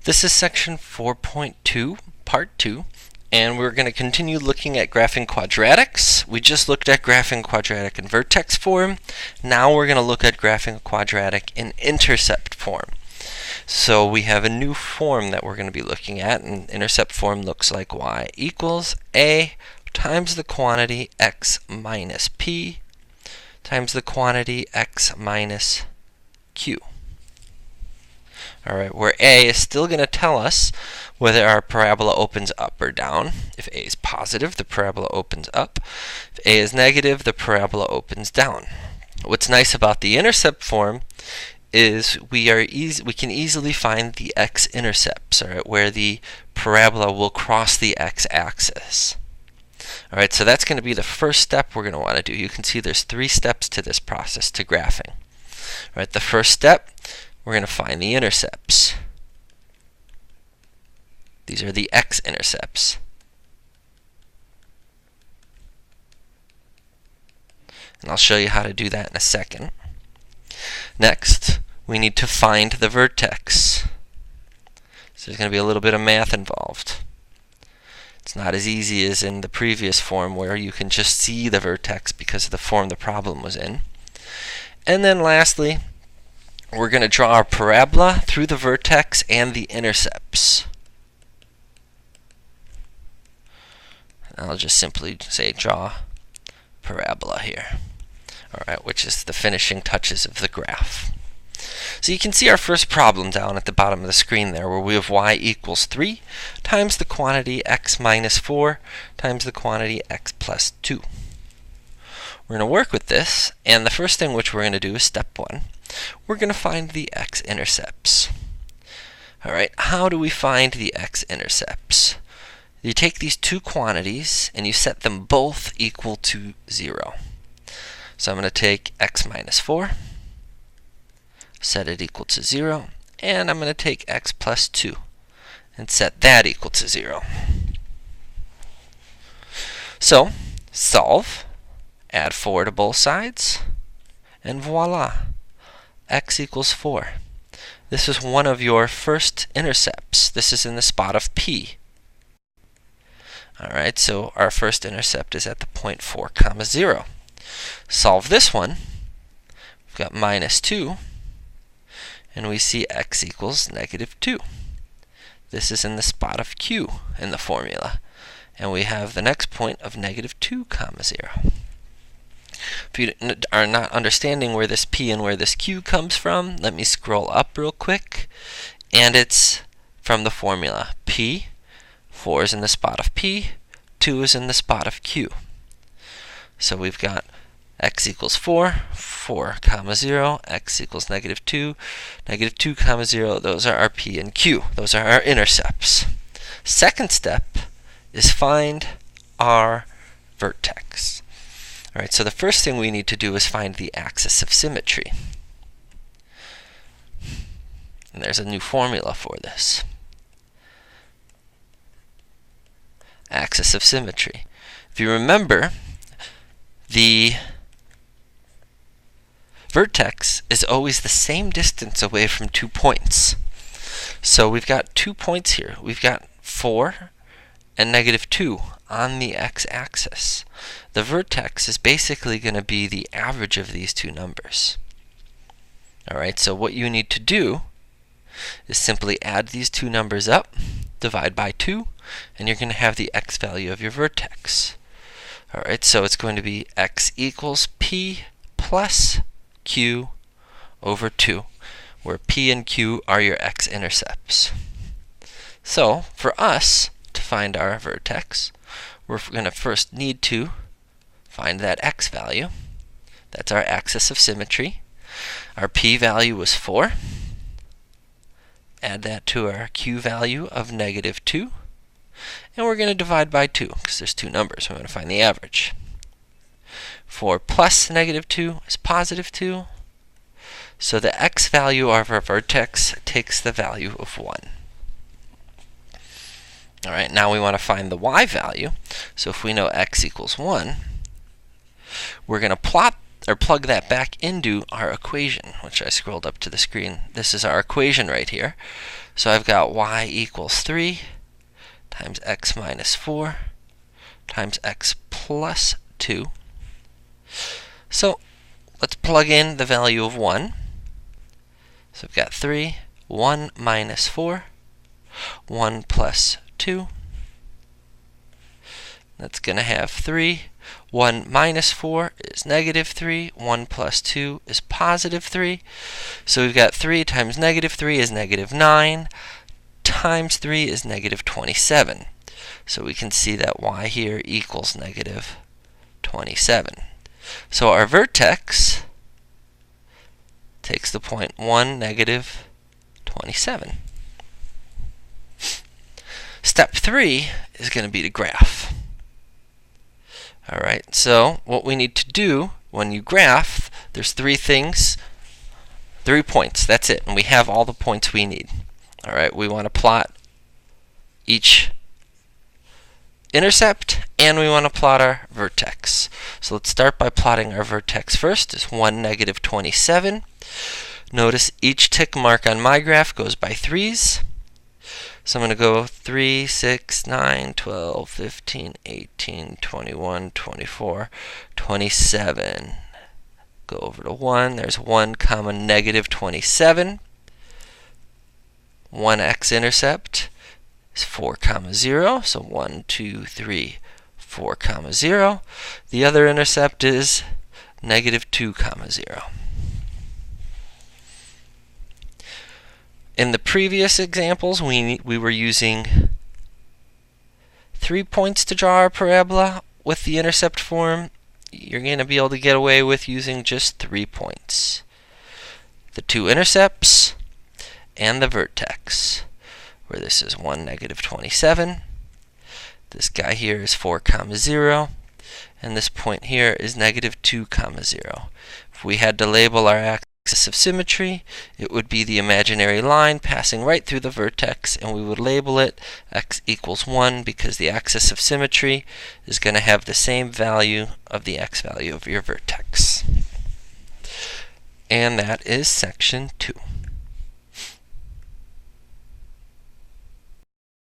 This is section 4.2, part 2, and we're going to continue looking at graphing quadratics. We just looked at graphing quadratic in vertex form. Now we're going to look at graphing a quadratic in intercept form. So we have a new form that we're going to be looking at, and intercept form looks like y equals a times the quantity x minus p times the quantity x minus q. Alright, where a is still going to tell us whether our parabola opens up or down. If a is positive, the parabola opens up. If a is negative, the parabola opens down. What's nice about the intercept form is we can easily find the x-intercepts, alright, where the parabola will cross the x-axis. Alright, so that's going to be the first step we're going to want to do. You can see there's 3 steps to this process, to graphing. Alright, the first step, we're going to find the intercepts. These are the x-intercepts. And I'll show you how to do that in a second. Next, we need to find the vertex. So there's going to be a little bit of math involved. It's not as easy as in the previous form where you can just see the vertex because of the form the problem was in. And then lastly, we're going to draw our parabola through the vertex and the intercepts. I'll just simply say draw parabola here. Alright, which is the finishing touches of the graph. So you can see our first problem down at the bottom of the screen there, where we have y equals 3 times the quantity x minus 4 times the quantity x plus 2. We're going to work with this, and the first thing which we're going to do is step 1. We're going to find the x-intercepts. Alright, how do we find the x-intercepts? You take these two quantities and you set them both equal to 0. So I'm going to take x minus 4, set it equal to 0, and I'm going to take x plus 2 and set that equal to 0. So, solve, add 4 to both sides, and voila, x equals 4. This is one of your first intercepts. This is in the spot of p. Alright, so our first intercept is at the point 4, 0. Solve this one. We've got minus 2, and we see x equals negative 2. This is in the spot of q in the formula, and we have the next point of negative 2, 0. If you are not understanding where this p and where this q comes from, let me scroll up real quick, and it's from the formula. P, 4 is in the spot of p, 2 is in the spot of q. So we've got x equals 4, 4, 0, x equals negative 2, negative 2, 0. Those are our p and q. Those are our intercepts. Second step is find our vertex. Alright, so the first thing we need to do is find the axis of symmetry. And there's a new formula for this. Axis of symmetry. If you remember, the vertex is always the same distance away from 2 points. So we've got 2 points here. We've got 4 and negative 2 on the x-axis. The vertex is basically going to be the average of these two numbers. Alright, so what you need to do is simply add these two numbers up, divide by 2, and you're going to have the x value of your vertex. Alright, so it's going to be x equals p plus q over 2, where p and q are your x-intercepts. So, for us to find our vertex, we're going to first need to find that x value. That's our axis of symmetry. Our p value was 4. Add that to our q value of negative 2. And we're going to divide by 2, because there's two numbers. We're going to find the average. 4 plus negative 2 is positive 2. So the x value of our vertex takes the value of 1. Alright, now we want to find the y value. So if we know x equals 1, we're going to plot or plug that back into our equation, which I scrolled up to the screen. This is our equation right here. So I've got y equals 3 times x minus 4 times x plus 2. So let's plug in the value of 1. So we've got 3, 1 minus 4, 1 plus 2. That's going to have 3. 1 minus 4 is negative 3. 1 plus 2 is positive 3. So we've got 3 times negative 3 is negative 9. Times 3 is negative 27. So we can see that y here equals negative 27. So our vertex takes the point 1, negative 27. Step 3 is going to be to graph. Alright, so what we need to do when you graph, there's 3 things, 3 points, that's it, and we have all the points we need. Alright, we want to plot each intercept, and we want to plot our vertex. So let's start by plotting our vertex first. It's 1, negative 27. Notice each tick mark on my graph goes by 3s. So I'm going to go 3, 6, 9, 12, 15, 18, 21, 24, 27. Go over to 1. There's 1 comma negative 27. 1 x-intercept is 4 comma 0. So 1, 2, 3, 4 comma 0. The other intercept is negative 2 comma 0. In the previous examples, we were using 3 points to draw our parabola. With the intercept form, you're going to be able to get away with using just 3 points. The 2 intercepts and the vertex, where this is 1, negative 27. This guy here is 4 comma 0. And this point here is negative 2 comma 0. If we had to label our axis of symmetry, it would be the imaginary line passing right through the vertex, and we would label it x equals 1 because the axis of symmetry is going to have the same value of the x value of your vertex. And that is section 2.